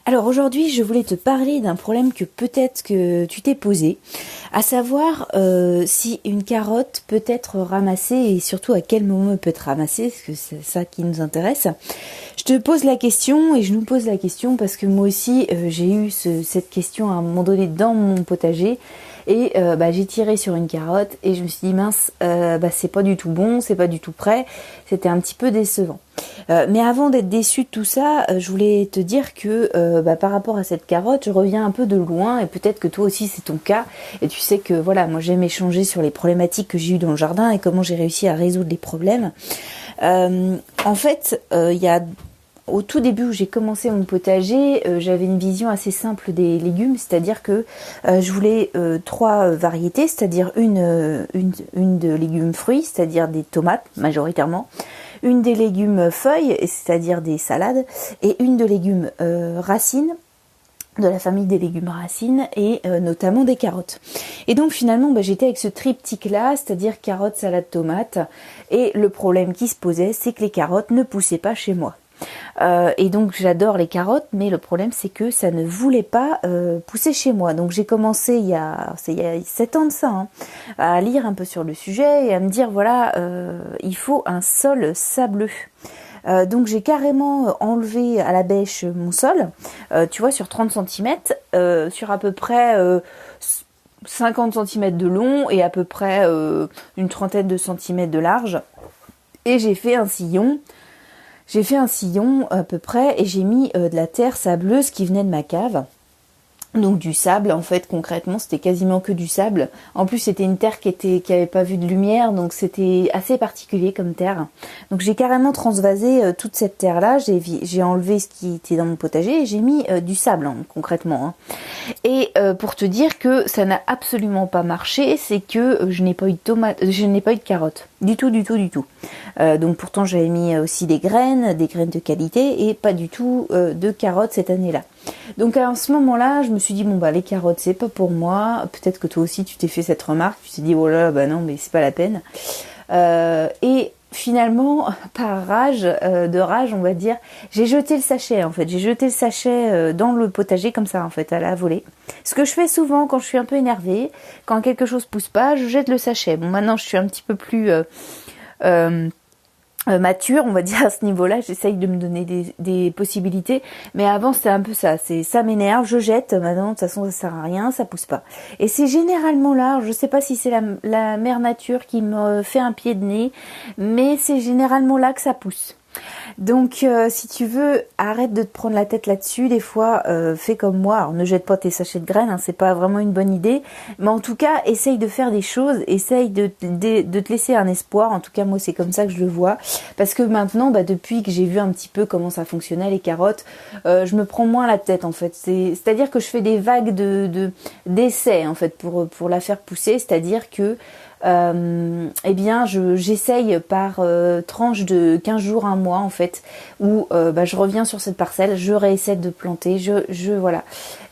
Alors aujourd'hui, je voulais te parler d'un problème que peut-être que tu t'es posé, à savoir si une carotte peut être ramassée et surtout à quel moment elle peut être ramassée, parce que c'est ça qui nous intéresse. Je te pose la question et je nous pose la question parce que moi aussi j'ai eu cette question à un moment donné dans mon potager. Et j'ai tiré sur une carotte et je me suis dit mince, c'est pas du tout bon, c'est pas du tout prêt, c'était un petit peu décevant. Mais avant d'être déçue de tout ça, je voulais te dire que par rapport à cette carotte, je reviens un peu de loin et peut-être que toi aussi c'est ton cas. Et tu sais que voilà, moi j'aime échanger sur les problématiques que j'ai eues dans le jardin et comment j'ai réussi à résoudre les problèmes. En fait, il y a au tout début où j'ai commencé mon potager, j'avais une vision assez simple des légumes, c'est-à-dire que je voulais 3 variétés, c'est-à-dire une de légumes fruits, c'est-à-dire des tomates majoritairement, une des légumes feuilles, c'est-à-dire des salades, et une de légumes racines, de la famille des légumes racines et notamment des carottes. Et donc finalement j'étais avec ce triptyque là, c'est-à-dire carottes, salade, tomates, et le problème qui se posait, c'est que les carottes ne poussaient pas chez moi. Et donc j'adore les carottes, mais le problème c'est que ça ne voulait pas pousser chez moi. Donc j'ai commencé il y a 7 ans de ça, à lire un peu sur le sujet et à me dire voilà, il faut un sol sableux. Donc j'ai carrément enlevé à la bêche mon sol, tu vois, sur 30 cm, sur à peu près 50 cm de long et à peu près une trentaine de centimètres de large. Et j'ai fait un sillon. À peu près et j'ai mis de la terre sableuse qui venait de ma cave. Donc du sable, en fait, concrètement, c'était quasiment que du sable. En plus, c'était une terre qui avait pas vu de lumière, donc c'était assez particulier comme terre. Donc j'ai carrément transvasé toute cette terre-là, j'ai enlevé ce qui était dans mon potager et j'ai mis du sable, concrètement. Et pour te dire que ça n'a absolument pas marché, c'est que je n'ai pas eu de tomates, je n'ai pas eu de carottes. Du tout. Donc pourtant, j'avais mis aussi des graines de qualité et pas du tout de carottes cette année-là. Donc à ce moment-là, je me suis dit les carottes c'est pas pour moi. Peut-être que toi aussi tu t'es fait cette remarque, tu t'es dit oh là non mais c'est pas la peine. Et finalement, par rage on va dire, j'ai jeté le sachet en fait. J'ai jeté le sachet dans le potager comme ça en fait, à la volée. Ce que je fais souvent quand je suis un peu énervée, quand quelque chose pousse pas, je jette le sachet. Bon maintenant je suis un petit peu plus mature, on va dire à ce niveau-là, j'essaye de me donner des possibilités, mais avant c'était un peu ça, ça m'énerve, je jette, maintenant de toute façon ça sert à rien, ça pousse pas. Et c'est généralement là, je sais pas si c'est la mère nature qui me fait un pied de nez, mais c'est généralement là que ça pousse. Donc si tu veux, arrête de te prendre la tête là-dessus, des fois fais comme moi, alors ne jette pas tes sachets de graines, c'est pas vraiment une bonne idée, mais en tout cas essaye de faire des choses, essaye de te laisser un espoir, en tout cas moi c'est comme ça que je le vois, parce que maintenant depuis que j'ai vu un petit peu comment ça fonctionnait les carottes, je me prends moins la tête en fait, c'est-à-dire que je fais des vagues d'essais en fait pour la faire pousser, c'est-à-dire que j'essaye par tranche de 15 jours, un mois en fait, où je reviens sur cette parcelle, je réessaie de planter, voilà.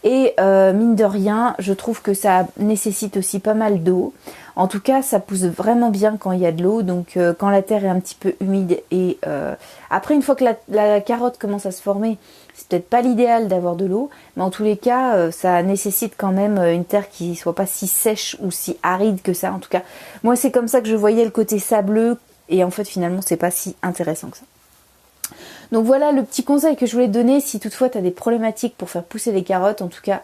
Et mine de rien, je trouve que ça nécessite aussi pas mal d'eau. En tout cas, ça pousse vraiment bien quand il y a de l'eau, donc quand la terre est un petit peu humide. Et après, une fois que la carotte commence à se former, c'est peut-être pas l'idéal d'avoir de l'eau, mais en tous les cas, ça nécessite quand même une terre qui soit pas si sèche ou si aride que ça. En tout cas, moi, c'est comme ça que je voyais le côté sableux, et en fait, finalement, c'est pas si intéressant que ça. Donc voilà le petit conseil que je voulais te donner si toutefois tu as des problématiques pour faire pousser les carottes. En tout cas,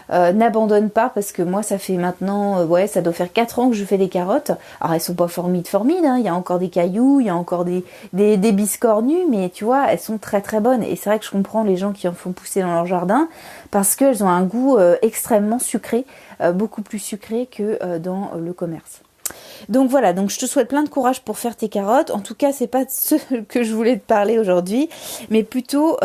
n'abandonne pas parce que moi ça fait maintenant, ça doit faire 4 ans que je fais des carottes. Alors elles sont pas formides, il y a encore des cailloux, il y a encore des biscornus, mais tu vois, elles sont très très bonnes. Et c'est vrai que je comprends les gens qui en font pousser dans leur jardin parce qu'elles ont un goût extrêmement sucré, beaucoup plus sucré que dans le commerce. Donc voilà, donc je te souhaite plein de courage pour faire tes carottes. En tout cas, c'est pas de ce que je voulais te parler aujourd'hui, mais plutôt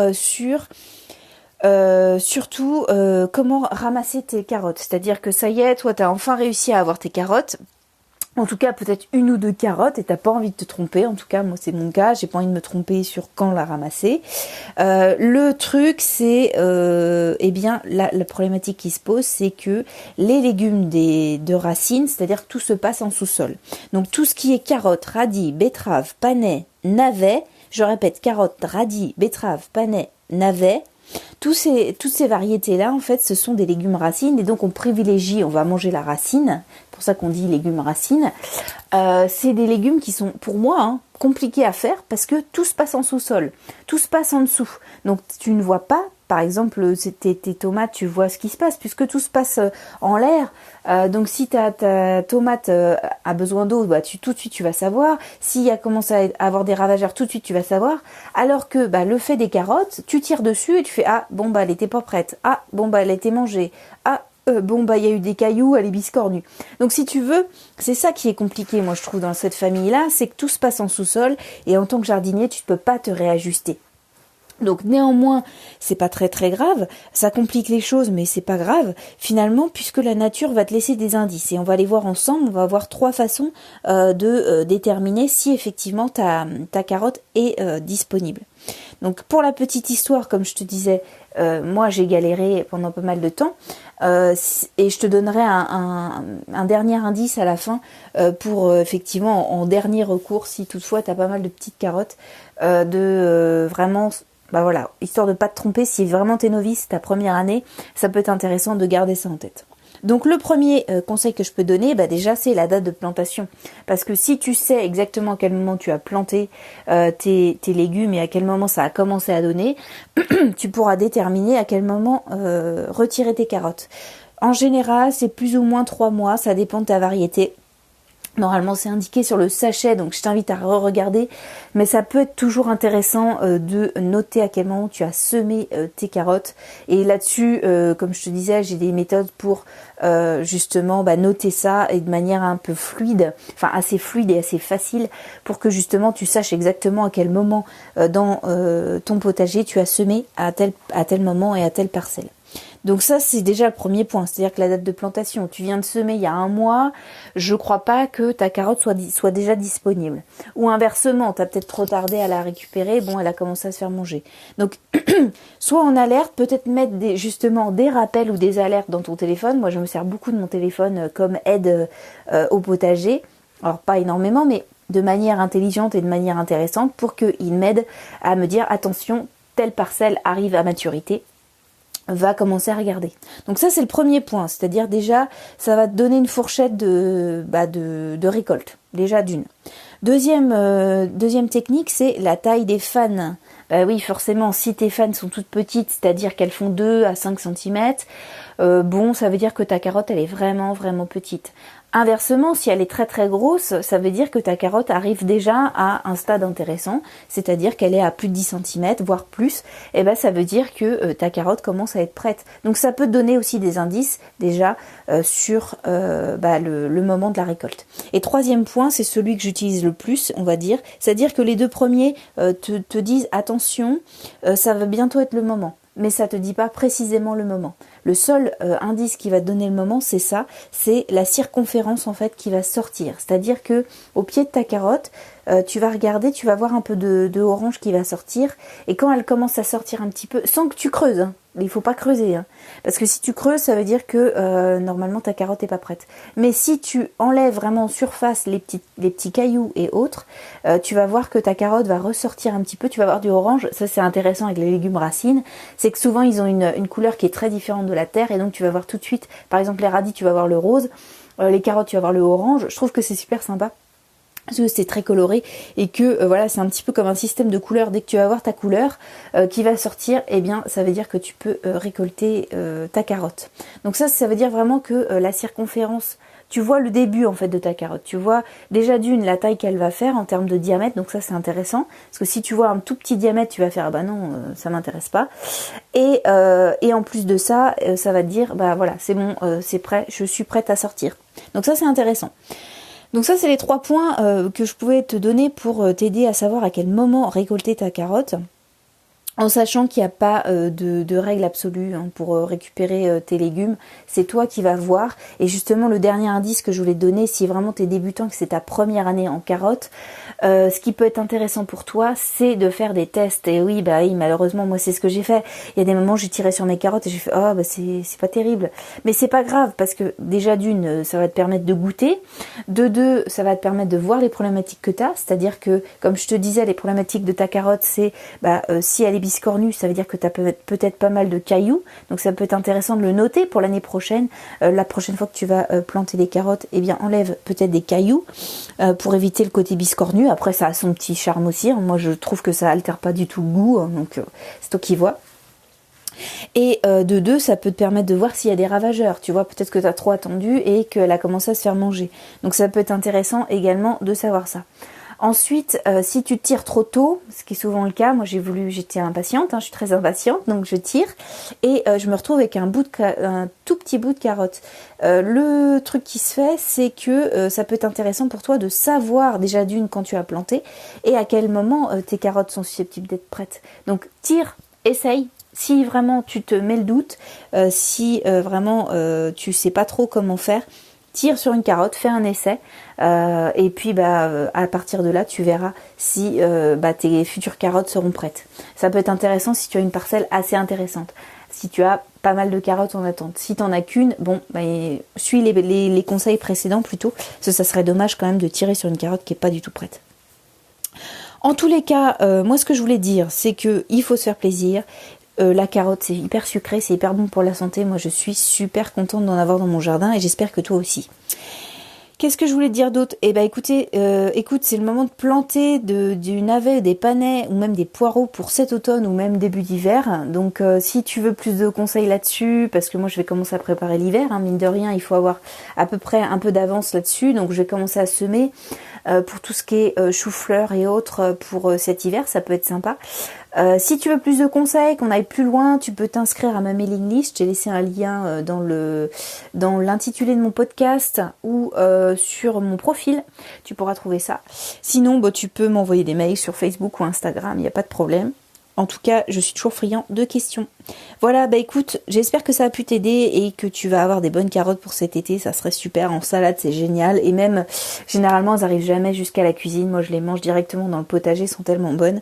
surtout comment ramasser tes carottes. C'est-à-dire que ça y est, toi, t'as enfin réussi à avoir tes carottes. En tout cas, peut-être 1 ou 2 carottes et t'as pas envie de te tromper. En tout cas, moi, c'est mon cas. J'ai pas envie de me tromper sur quand la ramasser. Le truc, c'est, la problématique qui se pose, c'est que les légumes de racines, c'est-à-dire que tout se passe en sous-sol. Donc, tout ce qui est carottes, radis, betteraves, panais, navets, je répète, carottes, radis, betteraves, panais, navets, toutes ces variétés-là, en fait, ce sont des légumes racines, et donc on privilégie, on va manger la racine, c'est pour ça qu'on dit légumes racines. C'est des légumes qui sont, pour moi, compliqués à faire, parce que tout se passe en sous-sol, tout se passe en dessous. Donc tu ne vois pas, par exemple, tes tomates, tu vois ce qui se passe, puisque tout se passe en l'air. Donc si ta tomate a besoin d'eau, bah, tout de suite tu vas savoir. S'il a commencé à avoir des ravageurs, tout de suite tu vas savoir. Alors que le fait des carottes, tu tires dessus et tu fais ah bon bah elle était pas prête, ah bon bah elle a été mangée, ah bon bah il y a eu des cailloux, elle est biscornue. Donc si tu veux, c'est ça qui est compliqué, moi je trouve, dans cette famille-là, c'est que tout se passe en sous-sol et en tant que jardinier, tu ne peux pas te réajuster. Donc néanmoins, c'est pas très très grave, ça complique les choses, mais c'est pas grave finalement, puisque la nature va te laisser des indices et on va les voir ensemble. On va avoir 3 façons de déterminer si effectivement ta carotte est disponible. Donc pour la petite histoire, comme je te disais, moi j'ai galéré pendant pas mal de temps et je te donnerai un dernier indice à la fin pour effectivement en dernier recours, si toutefois tu as pas mal de petites carottes, vraiment... voilà, histoire de pas te tromper, si vraiment t'es novice, ta première année, ça peut être intéressant de garder ça en tête. Donc le premier conseil que je peux donner, déjà c'est la date de plantation. Parce que si tu sais exactement à quel moment tu as planté tes légumes et à quel moment ça a commencé à donner, tu pourras déterminer à quel moment retirer tes carottes. En général, c'est plus ou moins 3 mois, ça dépend de ta variété. Normalement, c'est indiqué sur le sachet, donc je t'invite à re-regarder. Mais ça peut être toujours intéressant de noter à quel moment tu as semé tes carottes. Et là-dessus, comme je te disais, j'ai des méthodes pour justement noter ça et de manière un peu fluide, enfin assez fluide et assez facile, pour que justement tu saches exactement à quel moment dans ton potager tu as semé à tel moment et à telle parcelle. Donc ça, c'est déjà le premier point, c'est-à-dire que la date de plantation, tu viens de semer il y a 1 mois, je crois pas que ta carotte soit déjà disponible. Ou inversement, tu as peut-être trop tardé à la récupérer, bon, elle a commencé à se faire manger. Donc, soit en alerte, peut-être mettre justement des rappels ou des alertes dans ton téléphone. Moi, je me sers beaucoup de mon téléphone comme aide au potager. Alors, pas énormément, mais de manière intelligente et de manière intéressante pour qu'il m'aide à me dire, attention, telle parcelle arrive à maturité. Va commencer à regarder. Donc ça c'est le premier point, c'est-à-dire déjà ça va te donner une fourchette de récolte, déjà d'une. Deuxième technique, c'est la taille des fanes. Oui, forcément, si tes fanes sont toutes petites, c'est-à-dire qu'elles font 2 à 5 cm, ça veut dire que ta carotte elle est vraiment vraiment petite. Inversement, si elle est très très grosse, ça veut dire que ta carotte arrive déjà à un stade intéressant, c'est-à-dire qu'elle est à plus de 10 cm, voire plus, et ça veut dire que ta carotte commence à être prête. Donc ça peut te donner aussi des indices déjà sur le moment de la récolte. Et troisième point, c'est celui que j'utilise le plus, on va dire, c'est-à-dire que les 2 premiers te disent attention, ça va bientôt être le moment. Mais ça te dit pas précisément le moment. Le seul indice qui va te donner le moment, c'est ça, c'est la circonférence en fait qui va sortir. C'est-à-dire que au pied de ta carotte, tu vas regarder, tu vas voir un peu de orange qui va sortir. Et quand elle commence à sortir un petit peu, sans que tu creuses, il faut pas creuser, parce que si tu creuses, ça veut dire que normalement ta carotte est pas prête. Mais si tu enlèves vraiment en surface les petits cailloux et autres, tu vas voir que ta carotte va ressortir un petit peu, tu vas avoir du orange. Ça c'est intéressant avec les légumes racines, c'est que souvent ils ont une couleur qui est très différente de la terre, et donc tu vas voir tout de suite, par exemple les radis tu vas voir le rose, les carottes tu vas voir le orange. Je trouve que c'est super sympa, parce que c'est très coloré et que c'est un petit peu comme un système de couleurs. Dès que tu vas voir ta couleur qui va sortir, ça veut dire que tu peux récolter ta carotte. Donc ça veut dire vraiment que la circonférence, tu vois le début en fait de ta carotte. Tu vois déjà d'une la taille qu'elle va faire en termes de diamètre, donc ça c'est intéressant, parce que si tu vois un tout petit diamètre, tu vas faire non, ça m'intéresse pas. Et en plus de ça, ça va te dire c'est bon, c'est prêt, je suis prête à sortir. Donc ça c'est intéressant. Donc ça c'est les 3 points que je pouvais te donner pour t'aider à savoir à quel moment récolter ta carotte, en sachant qu'il n'y a pas de règle absolue pour récupérer tes légumes. C'est toi qui vas voir. Et justement le dernier indice que je voulais te donner, si vraiment tu es débutant, que c'est ta première année en carotte, ce qui peut être intéressant pour toi, c'est de faire des tests. Et oui, malheureusement moi c'est ce que j'ai fait. Il y a des moments j'ai tiré sur mes carottes et j'ai fait c'est pas terrible. Mais c'est pas grave, parce que déjà d'une, ça va te permettre de goûter. De 2, ça va te permettre de voir les problématiques que tu as. C'est-à-dire que, comme je te disais, les problématiques de ta carotte, c'est si elle est biscornu, ça veut dire que tu as peut-être pas mal de cailloux, donc ça peut être intéressant de le noter pour l'année prochaine. La prochaine fois que tu vas planter des carottes, eh bien enlève peut-être des cailloux pour éviter le côté biscornu. Après ça a son petit charme aussi, hein. Moi je trouve que ça altère pas du tout le goût, hein, donc c'est toi qui vois. Et de deux, ça peut te permettre de voir s'il y a des ravageurs. Tu vois, peut-être que tu as trop attendu et qu'elle a commencé à se faire manger. Donc ça peut être intéressant également de savoir ça. Ensuite, si tu tires trop tôt, ce qui est souvent le cas, moi j'étais impatiente, hein, je suis très impatiente, donc je tire et je me retrouve avec un tout petit bout de carotte. Le truc qui se fait, c'est que ça peut être intéressant pour toi de savoir déjà d'une quand tu as planté et à quel moment tes carottes sont susceptibles d'être prêtes. Donc tire, essaye. Si vraiment tu te mets le doute, si vraiment tu sais pas trop comment faire, tire sur une carotte, fais un essai et puis à partir de là tu verras si tes futures carottes seront prêtes. Ça peut être intéressant si tu as une parcelle assez intéressante. Si tu as pas mal de carottes en attente. Si tu n'en as qu'une, suis les conseils précédents plutôt, parce que ça serait dommage quand même de tirer sur une carotte qui n'est pas du tout prête. En tous les cas, moi ce que je voulais dire, c'est qu'il faut se faire plaisir. La carotte, c'est hyper sucré, c'est hyper bon pour la santé. Moi, je suis super contente d'en avoir dans mon jardin et j'espère que toi aussi. Qu'est-ce que je voulais te dire d'autre ? Eh ben, écoute, c'est le moment de planter du navet, des panais ou même des poireaux pour cet automne ou même début d'hiver. Donc, si tu veux plus de conseils là-dessus, parce que moi, je vais commencer à préparer l'hiver. Hein, mine de rien, il faut avoir à peu près un peu d'avance là-dessus. Donc, je vais commencer à semer pour tout ce qui est chou-fleur et autres pour cet hiver. Ça peut être sympa. Si tu veux plus de conseils, qu'on aille plus loin, tu peux t'inscrire à ma mailing list. J'ai laissé un lien dans l'intitulé de mon podcast ou sur mon profil. Tu pourras trouver ça. Sinon, tu peux m'envoyer des mails sur Facebook ou Instagram, il n'y a pas de problème. En tout cas, je suis toujours friand de questions. Voilà, écoute, j'espère que ça a pu t'aider et que tu vas avoir des bonnes carottes pour cet été. Ça serait super. En salade, c'est génial. Et même, généralement, elles n'arrivent jamais jusqu'à la cuisine. Moi, je les mange directement dans le potager. Elles sont tellement bonnes.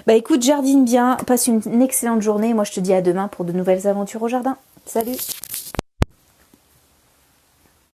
Écoute, jardine bien. Passe une excellente journée. Moi, je te dis à demain pour de nouvelles aventures au jardin. Salut!